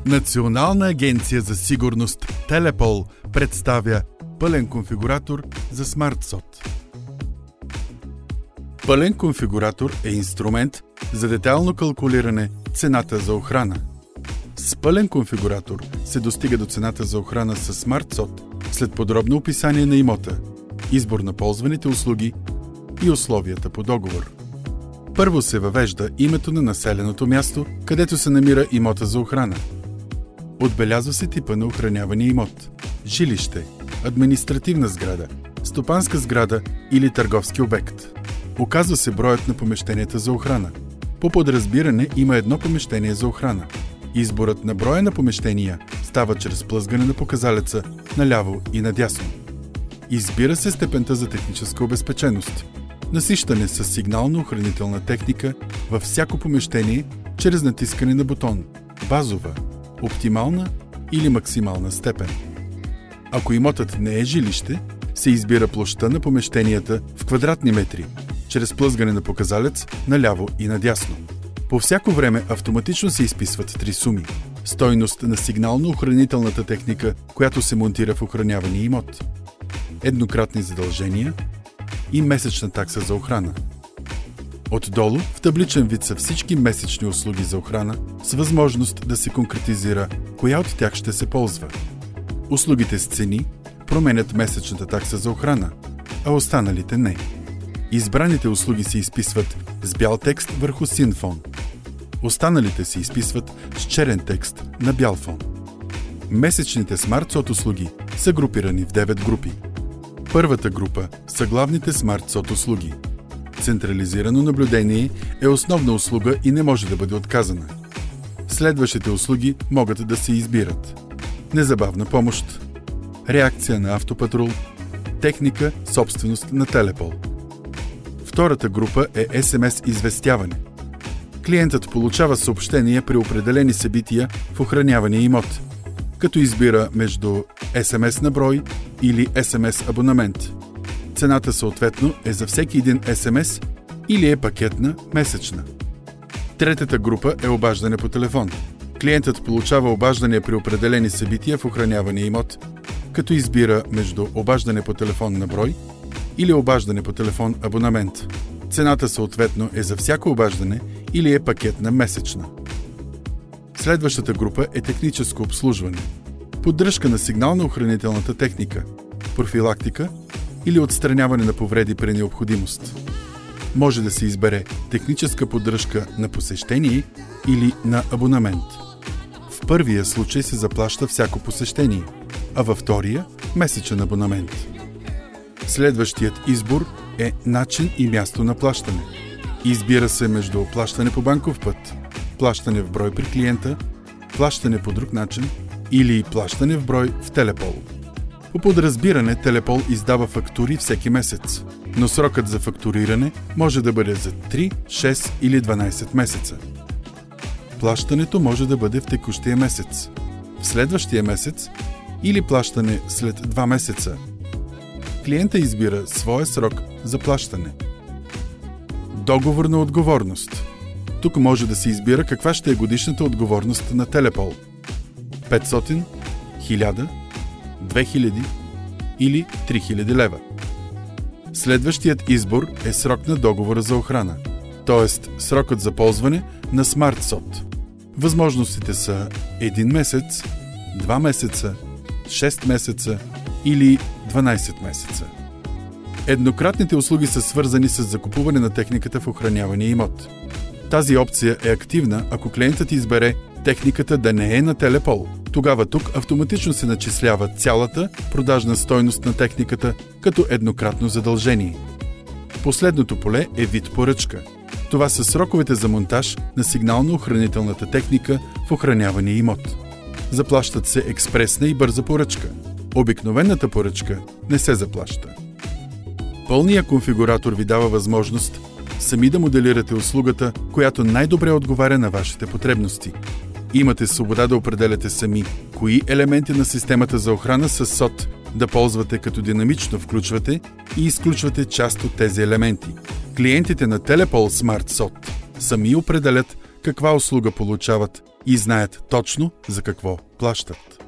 Национална агенция за сигурност Телепол представя пълен конфигуратор за SmartSOT. Пълен конфигуратор е инструмент за детайлно калкулиране цената за охрана. С пълен конфигуратор се достига до цената за охрана с SmartSOT след подробно описание на имота, избор на ползваните услуги и условията по договор. Първо се въвежда името на населеното място, където се намира имота за охрана. Отбелязва се типа на охранявания имот – жилище, административна сграда, стопанска сграда или търговски обект. Указва се броят на помещенията за охрана. По подразбиране има едно помещение за охрана. Изборът на броя на помещения става чрез плъзгане на показалеца наляво и надясно. Избира се степента за техническа обезпеченост. Насищане с сигнално-охранителна техника във всяко помещение чрез натискане на бутон базова, оптимална или максимална степен. Ако имотът не е жилище, се избира площта на помещенията в квадратни метри, чрез плъзгане на показалец наляво и надясно. По всяко време автоматично се изписват три суми: стойност на сигнално-охранителната техника, която се монтира в охранявания имот, еднократни задължения и месечна такса за охрана. Отдолу в табличен вид са всички месечни услуги за охрана с възможност да се конкретизира коя от тях ще се ползва. Услугите с цени променят месечната такса за охрана, а останалите не. Избраните услуги се изписват с бял текст върху син фон. Останалите се изписват с черен текст на бял фон. Месечните SmartSOT услуги са групирани в 9 групи. Първата група са главните SmartSOT услуги. Централизирано наблюдение е основна услуга и не може да бъде отказана. Следващите услуги могат да се избират: незабавна помощ, реакция на автопатрул, техника, собственост на Телепол. Втората група е SMS известяване. Клиентът получава съобщения при определени събития в охранявания имот, като избира между SMS на брой или SMS абонамент. Цената съответно е за всеки един SMS или е пакетна, месечна. Третата група е обаждане по телефон. Клиентът получава обаждане при определени събития в охранявания имот, като избира между обаждане по телефон на брой или обаждане по телефон абонамент. Цената съответно е за всяко обаждане или е пакетна, месечна. Следващата група е техническо обслужване. Поддръжка на сигнално-охранителната техника, профилактика или отстраняване на повреди при необходимост. Може да се избере техническа поддръжка на посещение или на абонамент. В първия случай се заплаща всяко посещение, а във втория – месечен абонамент. Следващият избор е начин и място на плащане. Избира се между плащане по банков път, плащане в брой при клиента, плащане по друг начин или плащане в брой в Телепол. По подразбиране Телепол издава фактури всеки месец, но срокът за фактуриране може да бъде за 3, 6 или 12 месеца. Плащането може да бъде в текущия месец, в следващия месец или плащане след 2 месеца. Клиента избира своя срок за плащане. Договорна отговорност. Тук може да се избира каква ще е годишната отговорност на Телепол: 500, 1000, 2000 или 3000 лева. Следващият избор е срок на договора за охрана, т.е. срокът за ползване на SmartSOT. Възможностите са 1 месец, 2 месеца, 6 месеца или 12 месеца. Еднократните услуги са свързани с закупуване на техниката в охранявания имот. Тази опция е активна, ако клиентът избере техниката да не е на Телепол. Тогава тук автоматично се начислява цялата продажна стойност на техниката като еднократно задължение. Последното поле е вид поръчка. Това са сроковете за монтаж на сигнално-охранителната техника в охранявания имот. Заплащат се експресна и бърза поръчка. Обикновената поръчка не се заплаща. Пълният конфигуратор ви дава възможност сами да моделирате услугата, която най-добре отговаря на вашите потребности. Имате свобода да определяте сами кои елементи на системата за охрана с SOT да ползвате, като динамично включвате и изключвате част от тези елементи. Клиентите на Телепол SmartSOT сами определят каква услуга получават и знаят точно за какво плащат.